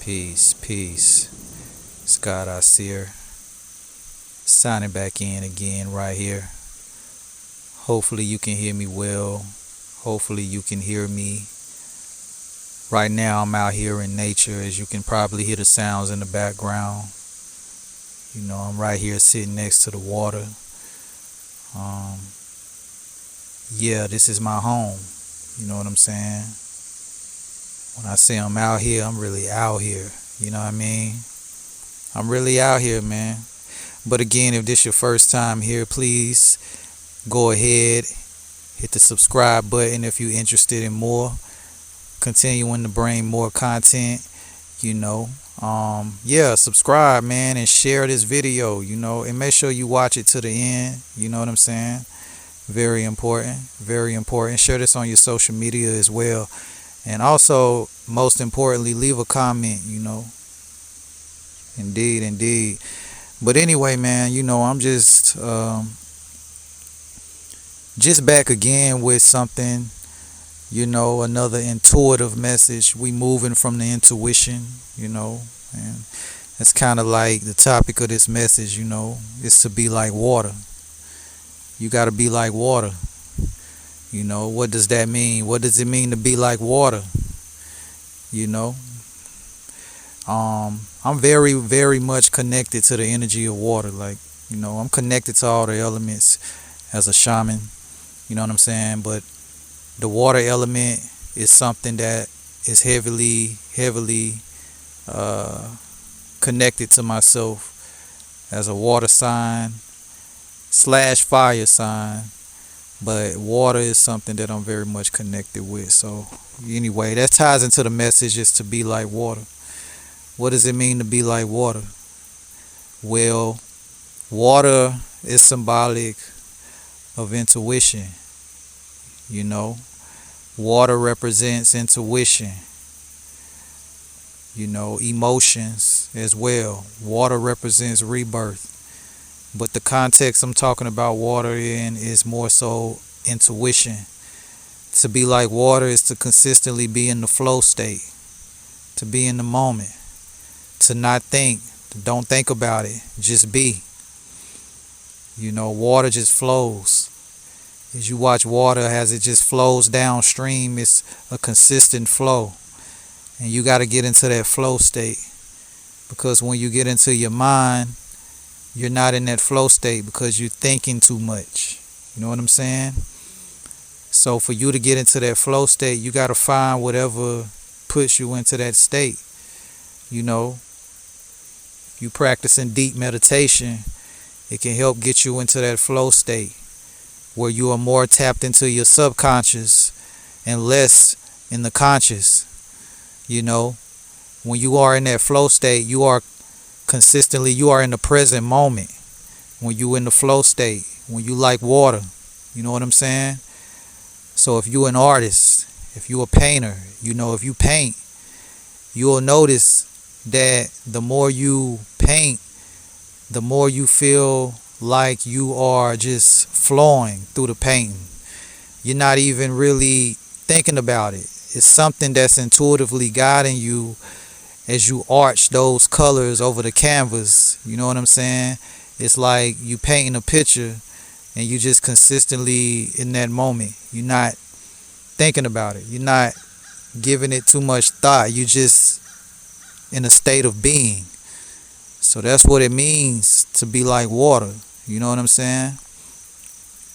Peace, peace. It's God Ausere. Signing back in again right here. Hopefully you can hear me well. Hopefully you can hear me. Right now I'm out here in nature, as you can probably hear the sounds in the background. You know, I'm right here sitting next to the water. Yeah, this is my home. You know what I'm saying? When I say I'm out here, I'm really out here. You know what I mean? I'm really out here, man. But again, if this your first time here, please go ahead, hit the subscribe button if you're interested in more. Continuing to bring more content, you know. Yeah, subscribe, man, and share this video, you know, and make sure you watch it to the end. You know what I'm saying? Very important. Very important. Share this on your social media as well. And also, most importantly, leave a comment, you know. Indeed, indeed. But anyway, man, you know, I'm just back again with something, you know, another intuitive message. We moving from the intuition, you know, and it's kind of like the topic of this message, you know, is to be like water. You got to be like water. You know, what does that mean? What does it mean to be like water? You know, I'm very, very much connected to the energy of water. Like, you know, I'm connected to all the elements as a shaman. You know what I'm saying? But the water element is something that is heavily connected to myself as a water sign / fire sign. But water is something that I'm very much connected with. So anyway, that ties into the message, is to be like water. What does it mean to be like water? Well, water is symbolic of intuition. You know, water represents intuition. You know, emotions as well. Water represents rebirth. But the context I'm talking about water in is more so intuition. To be like water is to consistently be in the flow state, to be in the moment, to not think, don't think about it, just be. You know, water just flows. As you watch water, as it just flows downstream, it's a consistent flow. And you got to get into that flow state, because when you get into your mind, you're not in that flow state because you're thinking too much. You know what I'm saying? So for you to get into that flow state, you got to find whatever puts you into that state. You know, you practicing deep meditation, it can help get you into that flow state where you are more tapped into your subconscious and less in the conscious. You know, when you are in that flow state, you are in the present moment. When you in the flow state, when you like water, you know what I'm saying? So if you an artist, if you a painter, you know, if you paint, you'll notice that the more you paint, the more you feel like you are just flowing through the painting. You're not even really thinking about it. It's something that's intuitively guiding you as you arch those colors over the canvas. You know what I'm saying? It's like you painting a picture and you just consistently in that moment. You're not thinking about it. You're not giving it too much thought. You just in a state of being. So that's what it means to be like water. You know what I'm saying?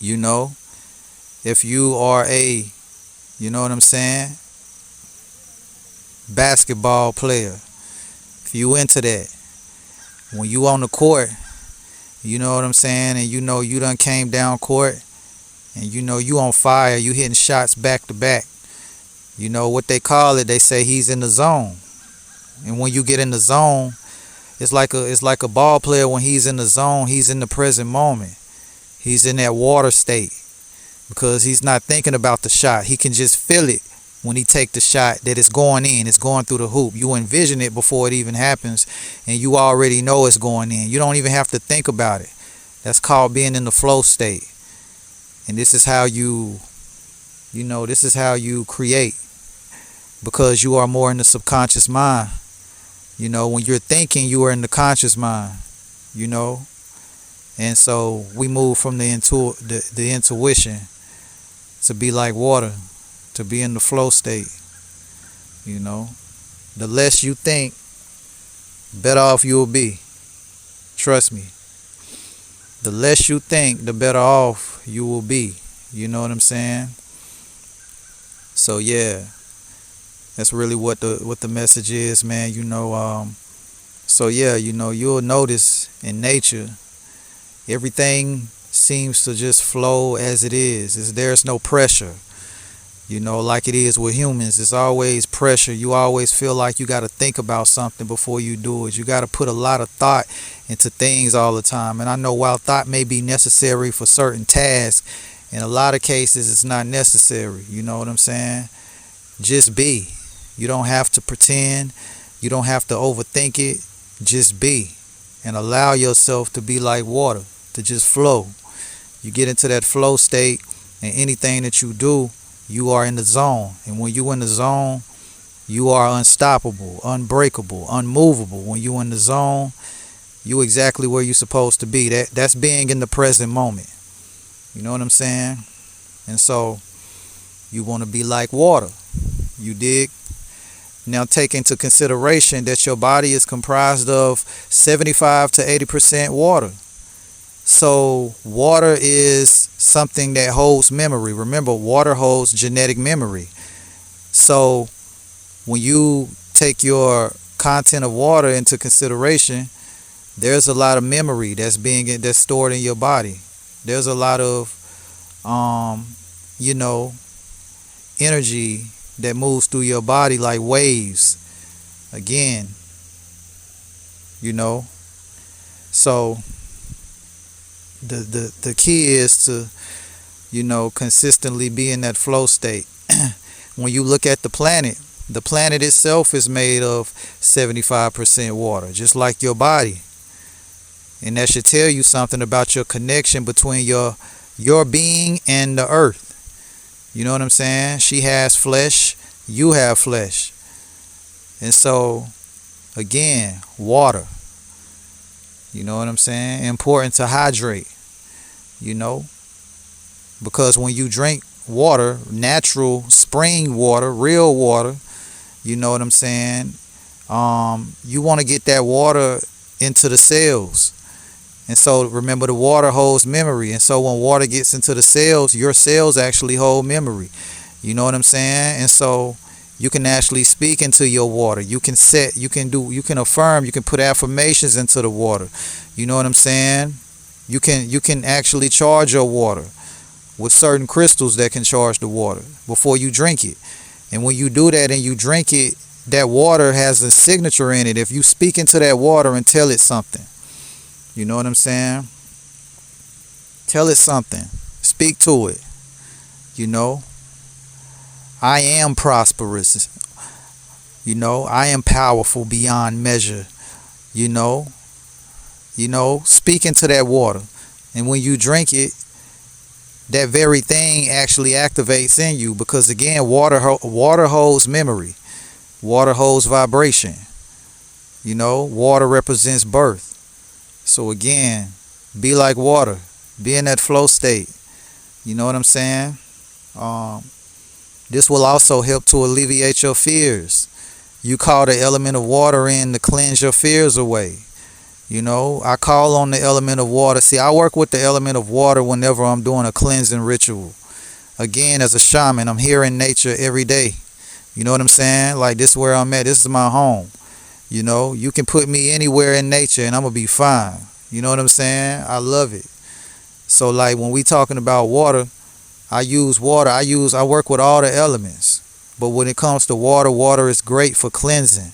You know, if you are you know what I'm saying, basketball player, if you into that, when you on the court, you know what I'm saying, and you know you done came down court, and you know you on fire, you hitting shots back to back. You know what they call it, they say he's in the zone. And when you get in the zone, it's like a ball player. When he's in the zone, he's in the present moment. He's in that water state because he's not thinking about the shot. He can just feel it when he take the shot, that it's going in, it's going through the hoop. You envision it before it even happens, and you already know it's going in. You don't even have to think about it. That's called being in the flow state. And this is how this is how you create, because you are more in the subconscious mind. When you're thinking, you are in the conscious mind, you know. And so we move from the intuition to be like water, to be in the flow state, you know. The less you think, better off you'll be. Trust me. The less you think, the better off you will be. You know what I'm saying? So yeah, that's really what the message is, man. So yeah, you'll notice in nature, everything seems to just flow as it is. There's no pressure. Like it is with humans. It's always pressure. You always feel like you got to think about something before you do it. You got to put a lot of thought into things all the time. And I know while thought may be necessary for certain tasks, in a lot of cases it's not necessary. You know what I'm saying? Just be. You don't have to pretend. You don't have to overthink it. Just be. And allow yourself to be like water, to just flow. You get into that flow state, and anything that you do, you are in the zone. And when you in the zone, you are unstoppable, unbreakable, unmovable. When you in the zone, you exactly where you're supposed to be. That's being in the present moment. You know what I'm saying? And so you want to be like water. You dig? Now take into consideration that your body is comprised of 75 to 80% water. So water is something that holds memory. Remember, water holds genetic memory. So when you take your content of water into consideration, there's a lot of memory that's stored in your body. There's a lot of energy that moves through your body like waves. Again, so the key is to consistently be in that flow state. When you look at the planet itself is made of 75% water, just like your body. And that should tell you something about your connection between your being and the earth. You know what I'm saying? She has flesh, you have flesh. And so again, water. You know what I'm saying? Important to hydrate, because when you drink water, natural spring water, real water, you know what I'm saying? You want to get that water into the cells. And so remember, the water holds memory. And so when water gets into the cells, your cells actually hold memory. You know what I'm saying? And so you can actually speak into your water. You can affirm, you can put affirmations into the water. You know what I'm saying? You can actually charge your water with certain crystals that can charge the water before you drink it. And when you do that and you drink it, that water has a signature in it. If you speak into that water and tell it something, you know what I'm saying? Tell it something. Speak to it. I am prosperous. I am powerful beyond measure. Speak into that water. And when you drink it, that very thing actually activates in you, because again, water holds memory. Water holds vibration. Water represents birth. So again, be like water. Be in that flow state. You know what I'm saying? This will also help to alleviate your fears. You call the element of water in to cleanse your fears away. I call on the element of water. See, I work with the element of water whenever I'm doing a cleansing ritual. Again, as a shaman, I'm here in nature every day. You know what I'm saying? Like, this is where I'm at. This is my home. You can put me anywhere in nature and I'm going to be fine. You know what I'm saying? I love it. So like when we talking about water, I work with all the elements. But when it comes to water, water is great for cleansing,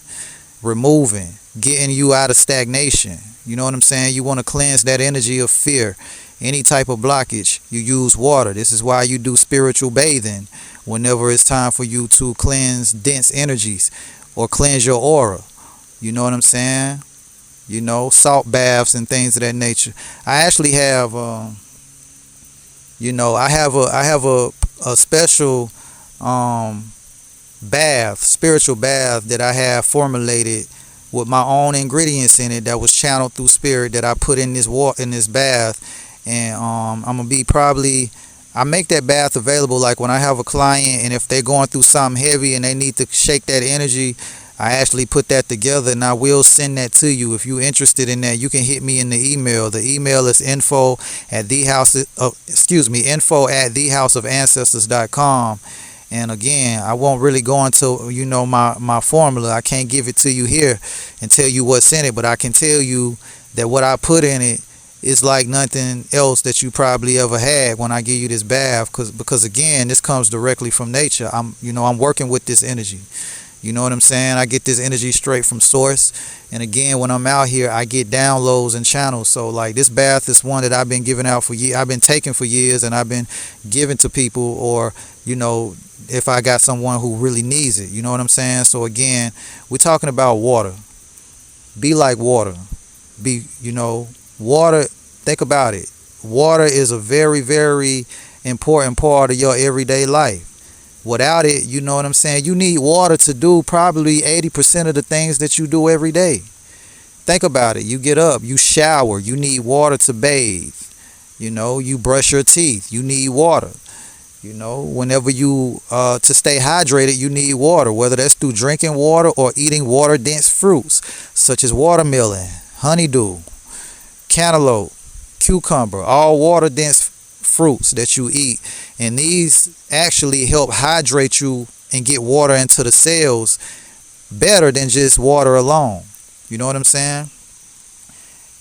removing, getting you out of stagnation. You know what I'm saying? You want to cleanse that energy of fear, any type of blockage, you use water. This is why you do spiritual bathing whenever it's time for you to cleanse dense energies or cleanse your aura. You know what I'm saying? Salt baths and things of that nature. I actually have, I have a special spiritual bath that I have formulated with my own ingredients in it that was channeled through spirit that I put in this water, in this bath. And I'm gonna be probably, I make that bath available like when I have a client and if they're going through something heavy and they need to shake that energy, I actually put that together and I will send that to you. If you're interested in that, you can hit me in the email. The email is info at thehouseofancestors.com. And again, I won't really go into, my formula. I can't give it to you here and tell you what's in it, but I can tell you that what I put in it is like nothing else that you probably ever had when I give you this bath, because again, this comes directly from nature. I'm working with this energy. You know what I'm saying? I get this energy straight from source. And again, when I'm out here, I get downloads and channels. So like this bath is one that I've been giving out for years. I've been taking for years and I've been giving to people, or, if I got someone who really needs it. You know what I'm saying? So again, we're talking about water. Be like water. Water, think about it. Water is a very, very important part of your everyday life. Without it, you know what I'm saying? You need water to do probably 80% of the things that you do every day. Think about it. You get up, you shower, you need water to bathe. You brush your teeth, you need water. Whenever you, to stay hydrated, you need water, whether that's through drinking water or eating water-dense fruits, such as watermelon, honeydew, cantaloupe, cucumber, all water-dense fruits that you eat. And these actually help hydrate you and get water into the cells better than just water alone. You know what I'm saying?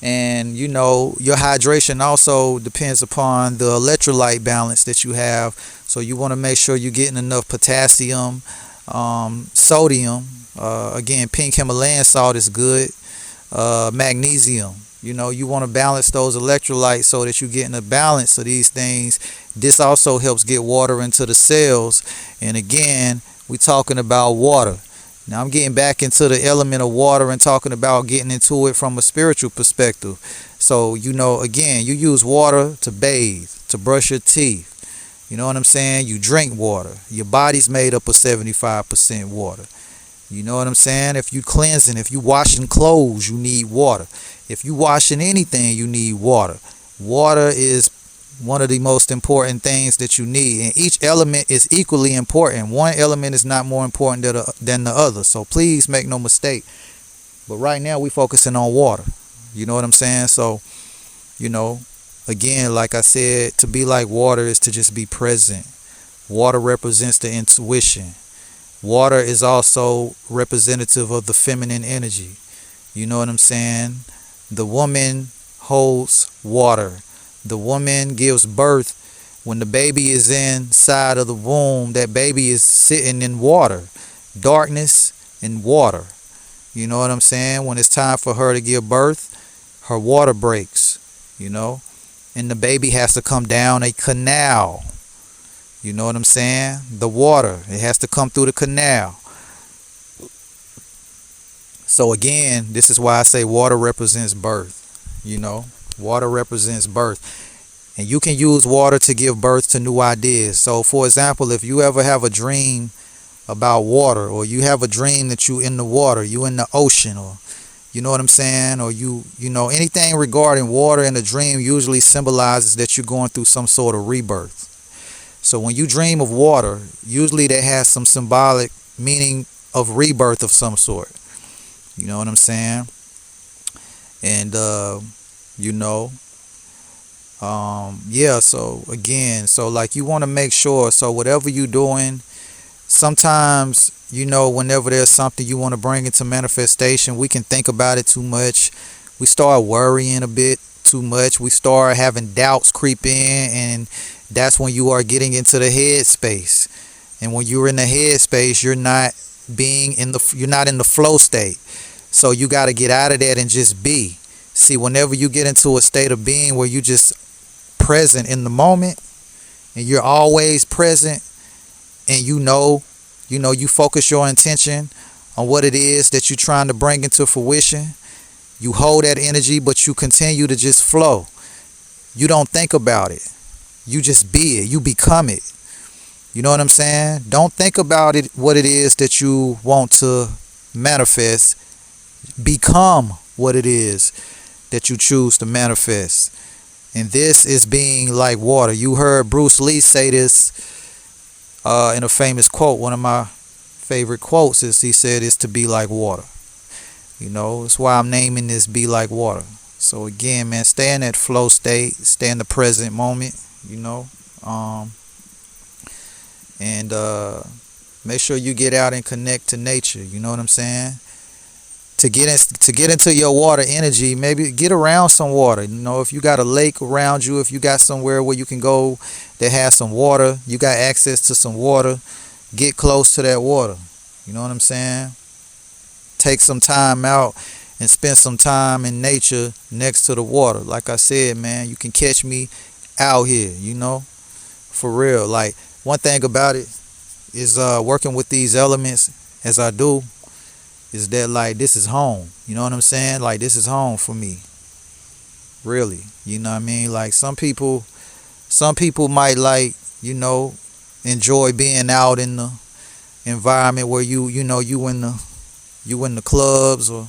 And your hydration also depends upon the electrolyte balance that you have. So you want to make sure you're getting enough potassium, sodium, again, pink Himalayan salt is good, magnesium. You want to balance those electrolytes so that you're getting a balance of these things. This also helps get water into the cells. And again, we're talking about water. Now I'm getting back into the element of water and talking about getting into it from a spiritual perspective. So, again, you use water to bathe, to brush your teeth. You know what I'm saying? You drink water. Your body's made up of 75% water. You know what I'm saying? If you cleansing, if you washing clothes, you need water. If you washing anything, you need water. Water is one of the most important things that you need, and each element is equally important. One element is not more important than the other, so please make no mistake. But right now we're focusing on water. You know what I'm saying? So, again, like I said, to be like water is to just be present. Water represents the intuition. Water is also representative of the feminine energy. You know what I'm saying? The woman holds water. The woman gives birth. When the baby is inside of the womb, that baby is sitting in water, darkness and water. You know what I'm saying? When it's time for her to give birth, her water breaks, and the baby has to come down a canal. You know what I'm saying? The water, it has to come through the canal. So again, this is why I say water represents birth. Water represents birth. And you can use water to give birth to new ideas. So for example, if you ever have a dream about water, or you have a dream that you in the water, you in the ocean, or you know what I'm saying, or anything regarding water in a dream usually symbolizes that you're going through some sort of rebirth. So when you dream of water, usually that has some symbolic meaning of rebirth of some sort. You know what I'm saying? And so again, so like you want to make sure, so whatever you're doing, sometimes, whenever there's something you want to bring into manifestation, we can think about it too much. We start worrying a bit too much. We start having doubts creep in, and that's when you are getting into the head space. And when you're in the head space, you're not in the flow state. So you got to get out of that and just be. See, whenever you get into a state of being where you just present in the moment, and you're always present, and you focus your intention on what it is that you're trying to bring into fruition, you hold that energy, but you continue to just flow. You don't think about it. You just be it. You become it. You know what I'm saying? Don't think about it, what it is that you want to manifest. become what it is that you choose to manifest. And this is being like water. You heard Bruce Lee say this in a famous quote. One of my favorite quotes is he said it's to be like water. That's why I'm naming this Be Like Water. So again, man, stay in that flow state, stay in the present moment, and make sure you get out and connect to nature. You know what I'm saying? To get into your water energy, maybe get around some water. If you got a lake around you, if you got somewhere where you can go that has some water, you got access to some water, get close to that water. You know what I'm saying? Take some time out and spend some time in nature next to the water. Like I said, man, you can catch me out here, for real. Like, one thing about it is working with these elements as I do, is that like this is home. You know what I'm saying? Like, this is home for me. Really. You know what I mean? Like, some people might like, enjoy being out in the environment where you in the clubs, or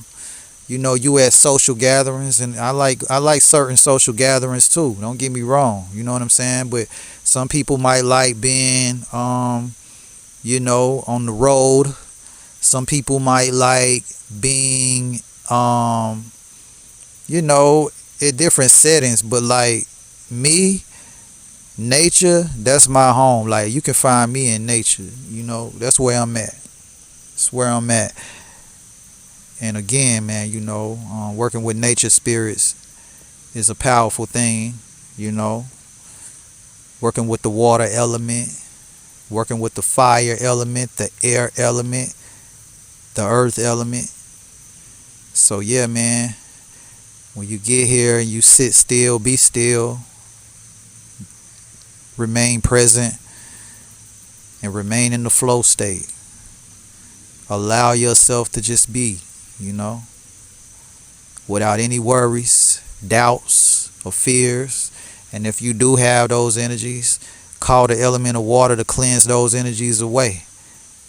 you at social gatherings. And I like certain social gatherings too. Don't get me wrong. You know what I'm saying? But some people might like being on the road. Some people might like being at different settings. But like me, nature, that's my home. Like, you can find me in nature. That's where I'm at. That's where I'm at. And again, man, working with nature spirits is a powerful thing. Working with the water element, working with the fire element, the air element, the earth element. So yeah, man, when you get here and you sit still, be still, remain present, and remain in the flow state. Allow yourself to just be, without any worries, doubts, or fears. And if you do have those energies, call the element of water to cleanse those energies away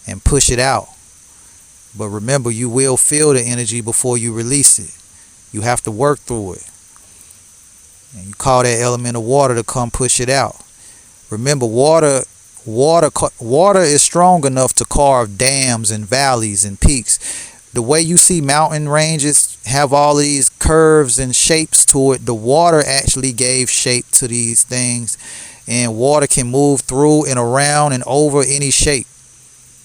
and push it out. But remember, you will feel the energy before you release it. You have to work through it. And you call that element of water to come push it out. Remember, water is strong enough to carve dams and valleys and peaks. The way you see mountain ranges have all of these curves and shapes to it, the water actually gave shape to these things. And water can move through and around and over any shape,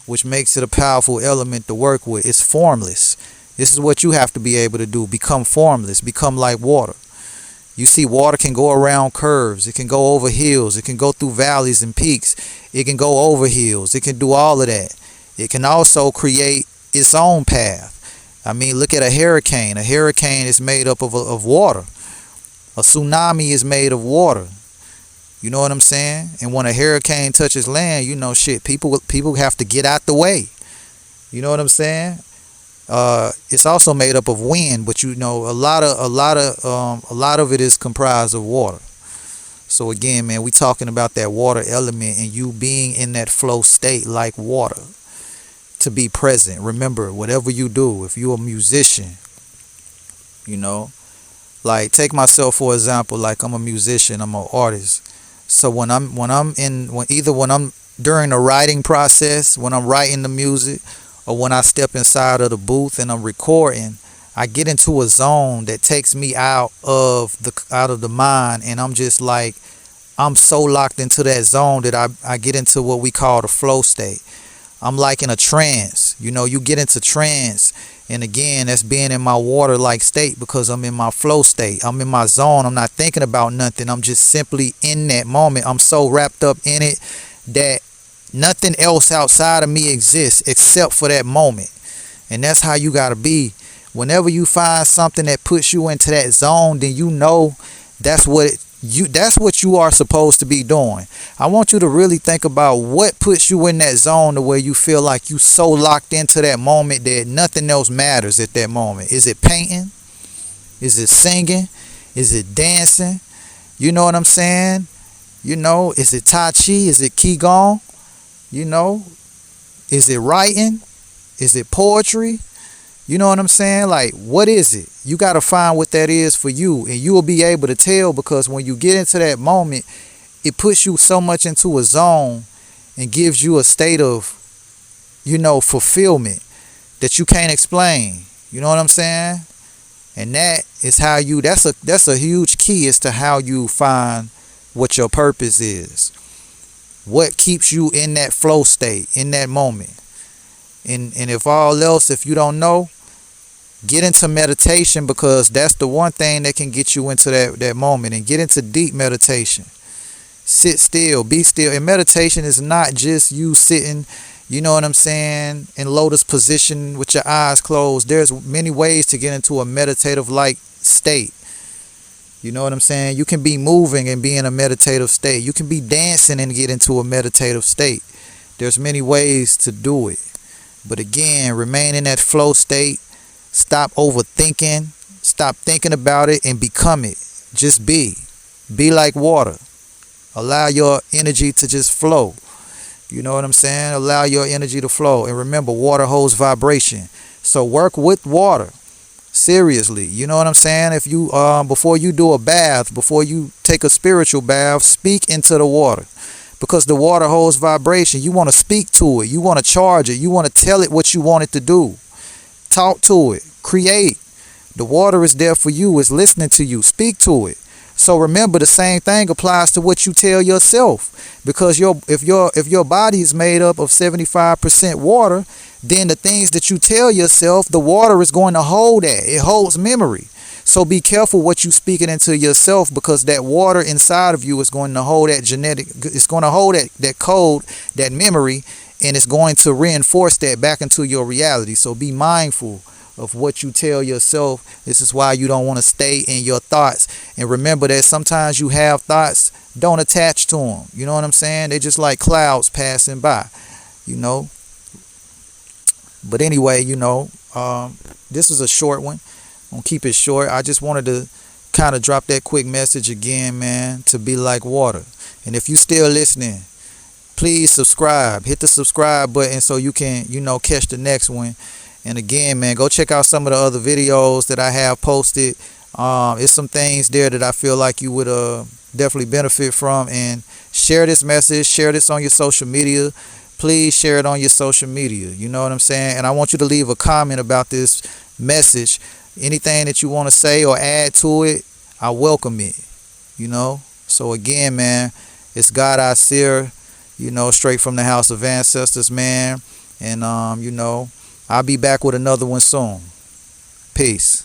which makes it a powerful element to work with. It's formless. This is what you have to be able to do. Become formless. Become like water. You see, water can go around curves. It can go over hills. It can go through valleys and peaks. It can go over hills. It can do all of that. It can also create its own path. I mean, look at a hurricane. A hurricane is made up of water. A tsunami is made of water. You know what I'm saying? And when a hurricane touches land, people have to get out the way. You know what I'm saying? It's also made up of wind, but a lot of it is comprised of water. So again, man, we talking about that water element and you being in that flow state like water. To be present. Remember, whatever you do, if you're a musician, like, take myself for example. Like, I'm a musician, I'm an artist. So when I'm during the writing process, when I'm writing the music, or when I step inside of the booth and I'm recording, I get into a zone that takes me out of the mind, and I'm just like, I'm so locked into that zone that I get into what we call the flow state. I'm like in a trance. You get into trance, and again, that's being in my water-like state, because I'm in my flow state. I'm in my zone. I'm not thinking about nothing. I'm just simply in that moment. I'm so wrapped up in it that nothing else outside of me exists except for that moment. And that's how you gotta be. Whenever you find something that puts you into that zone, then that's what you are supposed to be doing. I want you to really think about what puts you in that zone to where you feel like you so locked into that moment that nothing else matters at that moment. Is it painting? Is it singing? Is it dancing? You know what I'm saying? Is it Tai Chi? Is it Qigong? Is it writing? Is it poetry? You know what I'm saying? Like, what is it? You got to find what that is for you, and you will be able to tell, because when you get into that moment, it puts you so much into a zone and gives you a state of, fulfillment that you can't explain. You know what I'm saying? And that is how that's a huge key as to how you find what your purpose is. What keeps you in that flow state, in that moment. And if all else, if you don't know, get into meditation, because that's the one thing that can get you into that moment, and get into deep meditation. Sit still, be still. And meditation is not just you sitting, you know what I'm saying, in lotus position with your eyes closed. There's many ways to get into a meditative like state. You know what I'm saying? You can be moving and be in a meditative state. You can be dancing and get into a meditative state. There's many ways to do it. But again, remain in that flow state. Stop overthinking. Stop thinking about it and become it. Just be. Be like water. Allow your energy to just flow. You know what I'm saying? Allow your energy to flow. And remember, water holds vibration. So work with water. Seriously. You know what I'm saying? If you before you do a bath, before you take a spiritual bath, speak into the water. Because the water holds vibration. You want to speak to it. You want to charge it. You want to tell it what you want it to do. Talk to it. Create. The water is there for you. It's listening to you. Speak to it. So remember, the same thing applies to what you tell yourself. Because if your body is made up of 75% water, then the things that you tell yourself, the water is going to hold that. It holds memory. So be careful what you speaking into yourself, because that water inside of you is going to hold that it's going to hold that code, that memory, and it's going to reinforce that back into your reality. So be mindful of what you tell yourself. This is why you don't want to stay in your thoughts. And remember that sometimes you have thoughts, don't attach to them. You know what I'm saying? They're just like clouds passing by, But anyway, this is a short one. I'm gonna keep it short. I just wanted to kind of drop that quick message again, man, to be like water. And if you still listening, please subscribe. Hit the subscribe button so you can, catch the next one. And again, man, go check out some of the other videos that I have posted. It's some things there that I feel like you would definitely benefit from. And share this message. Share this on your social media. Please share it on your social media. You know what I'm saying? And I want you to leave a comment about this message. Anything that you want to say or add to it, I welcome it. So again, man, it's God Ausere, straight from the house of ancestors, man. And I'll be back with another one soon. Peace.